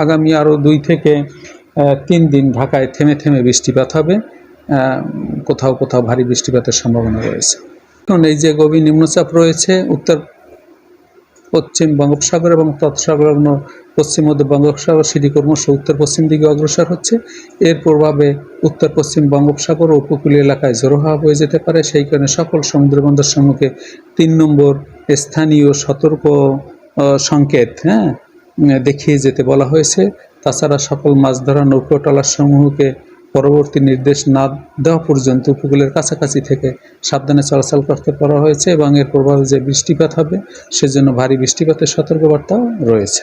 আগামী আরও 2 থেকে 3 দিন ঢাকায় থেমে থেমে বৃষ্টিপাত হবে, কোথাও কোথাও ভারী বৃষ্টিপাতের সম্ভাবনা রয়েছে। এখন এই যে গভীর নিম্নচাপ রয়েছে উত্তর পশ্চিম বঙ্গোপসাগর এবং তৎসংলগ্ন পশ্চিম মধ্য বঙ্গোপসাগর, সেটি ক্রমশ উত্তর পশ্চিম দিকে অগ্রসর হচ্ছে। এর প্রভাবে উত্তর পশ্চিম বঙ্গোপসাগর ও উপকূলীয় এলাকায় ঝোড়ো হাওয়া বয়ে যেতে পারে। সেই কারণে সকল সমুদ্রবন্দর সমূহকে 3 নম্বর স্থানীয় সতর্ক সংকেত দেখিয়ে যেতে বলা হয়েছে। তাছাড়া সকল মাছ ধরা নৌকো ট্রলার সমূহকে পরবর্তী নির্দেশ না দেওয়া পর্যন্ত উপকূলের কাছাকাছি থেকে সাবধানে চলাচল করতে বলা হয়েছে এবং এর প্রভাবে যে বৃষ্টিপাত হবে সেজন্য ভারী বৃষ্টিপাতের সতর্কবার্তাও রয়েছে।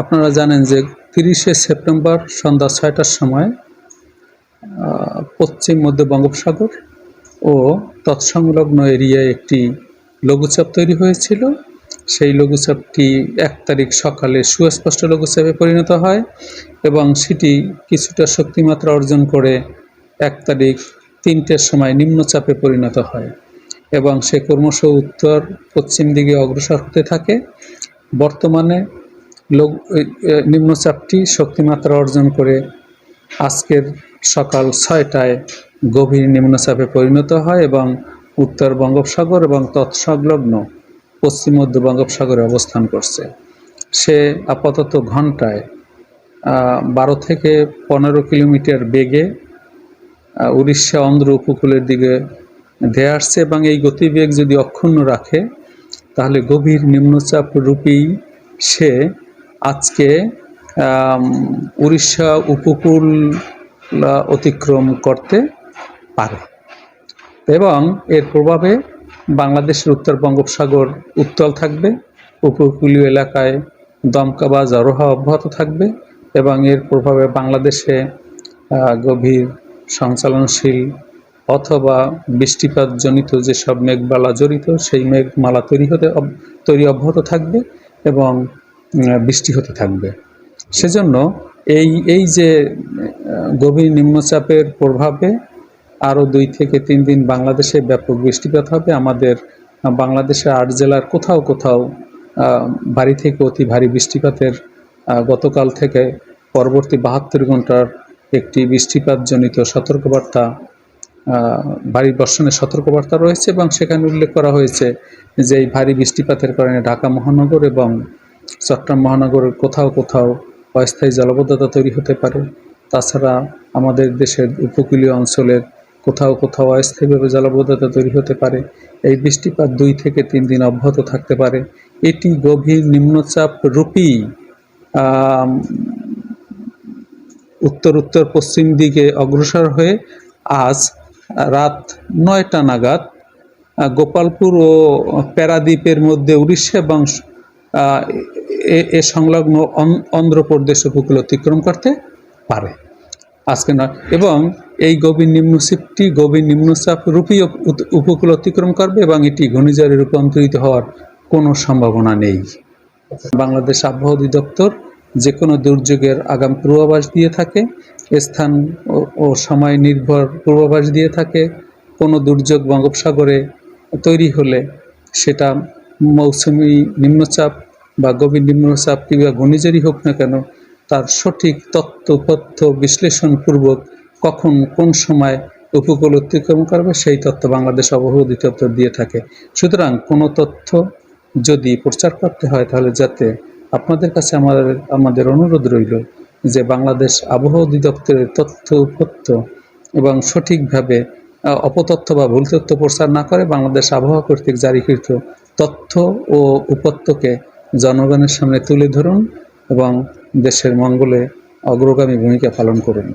আপনারা জানেন যে 30শে সেপ্টেম্বর সন্ধ্যা 6টার সময় পশ্চিম মধ্য বঙ্গোপসাগর ও তৎসংলগ্ন এরিয়ায় একটি লঘুচাপ তৈরি হয়েছিল। সেই লঘুচাপটি 1 তারিখ সকালে সুস্পষ্ট লঘুচাপে পরিণত হয় এবং সেটি কিছুটা শক্তিমাত্রা অর্জন করে 1 তারিখ 3টের সময় নিম্নচাপে পরিণত হয় এবং সে ক্রমশ উত্তর পশ্চিম দিকে অগ্রসর হতে থাকে। বর্তমানে নিম্নচাপটি শক্তিমাত্রা অর্জন করে আজকের সকাল 6টায় গভীর নিম্নচাপে পরিণত হয় এবং উত্তর বঙ্গোপসাগর এবং তৎসংলগ্ন পশ্চিম মধ্য বঙ্গোপসাগরে অবস্থান করছে। সে আপাতত ঘন্টায় 12 থেকে 15 কিলোমিটার বেগে উড়িষ্যা অন্ধ্র উপকূলের দিকে ধেয়ে আসছে এবং এই গতিবেগ যদি অক্ষুণ্ণ রাখে তাহলে গভীর নিম্নচাপ রূপী সে আজকে উড়িষ্যা উপকূল অতিক্রম করতে পারে এবং এর প্রভাবে বাংলাদেশের উত্তর বঙ্গোপসাগর উত্তাল থাকবে, উপকূলীয় এলাকায় দমকা বা ঝড়ো হাওয়া অব্যাহত থাকবে এবং এর প্রভাবে বাংলাদেশে গভীর সঞ্চালনশীল অথবা বৃষ্টিপাতজনিত যেসব মেঘমালা জড়িত সেই মেঘমালা তৈরি অব্যাহত থাকবে এবং বৃষ্টি হতে থাকবে। সেজন্য এই যে গভীর নিম্নচাপের প্রভাবে আরও 2 থেকে 3 দিন বাংলাদেশে ব্যাপক বৃষ্টিপাত হবে। আমাদের বাংলাদেশের 8 জেলার কোথাও কোথাও ভারী থেকে অতি ভারী বৃষ্টিপাতের গতকাল থেকে পরবর্তী 72 ঘন্টার একটি বৃষ্টিপাতজনিত সতর্কবার্তা, ভারী বর্ষণের সতর্কবার্তা রয়েছে এবং সেখানে উল্লেখ করা হয়েছে যে এই ভারী বৃষ্টিপাতের কারণে ঢাকা মহানগর এবং চট্টগ্রাম মহানগরের কোথাও কোথাও অস্থায়ী জলাবদ্ধতা তৈরি হতে পারে। তাছাড়া আমাদের দেশের উপকূলীয় অঞ্চলের কোথাও কোথাও অস্থায়ীভাবে জলাবদ্ধতা তৈরি হতে পারে। এই বৃষ্টিপাত 2 থেকে 3 দিন অব্যাহত থাকতে পারে। এটি গভীর নিম্নচাপ রূপী উত্তর উত্তর পশ্চিম দিকে অগ্রসর হয়ে আজ রাত 9টা নাগাদ গোপালপুর ও প্যারাদ্বীপের মধ্যে উড়িষ্যা এবং এ সংলগ্ন অন্ধ্রপ্রদেশ উপকূল অতিক্রম করতে পারে আজকে নয় এবং এই গভীর নিম্নচাপ রূপী উপকূল অতিক্রম করবে এবং এটি ঘূর্ণিঝড়ে রূপান্তরিত হওয়ার কোনো সম্ভাবনা নেই। বাংলাদেশ আবহাওয়া অধিদপ্তর যে কোনো দুর্যোগের আগাম পূর্বাভাস দিয়ে থাকে, স্থান ও সময় নির্ভর পূর্বাভাস দিয়ে থাকে। কোনো দুর্যোগ বঙ্গোপসাগরে তৈরি হলে সেটা মৌসুমি নিম্নচাপ বা গভীর নিম্নচাপ কিংবা ঘূর্ণিঝড়ই হোক না কেন, তার সঠিক তথ্য বিশ্লেষণপূর্বক কখন কোন সময় উপকূল অতিক্রম করবে সেই তথ্য বাংলাদেশ আবহাওয়া অধিদপ্তর দিয়ে থাকে। সুতরাং কোনো তথ্য যদি প্রচার করতে হয় তাহলে যাতে আপনাদের কাছে আমাদের অনুরোধ রইল যে বাংলাদেশ আবহাওয়া অধিদপ্তরের তথ্য এবং সঠিকভাবে অপতথ্য বা ভুল তথ্য প্রচার না করে বাংলাদেশ আবহাওয়া কর্তৃক জারিকৃত তথ্য ও উপত্যকে জনগণের সামনে তুলে ধরুন এবং দেশের মঙ্গলে অগ্রগামী ভূমিকা পালন করুন।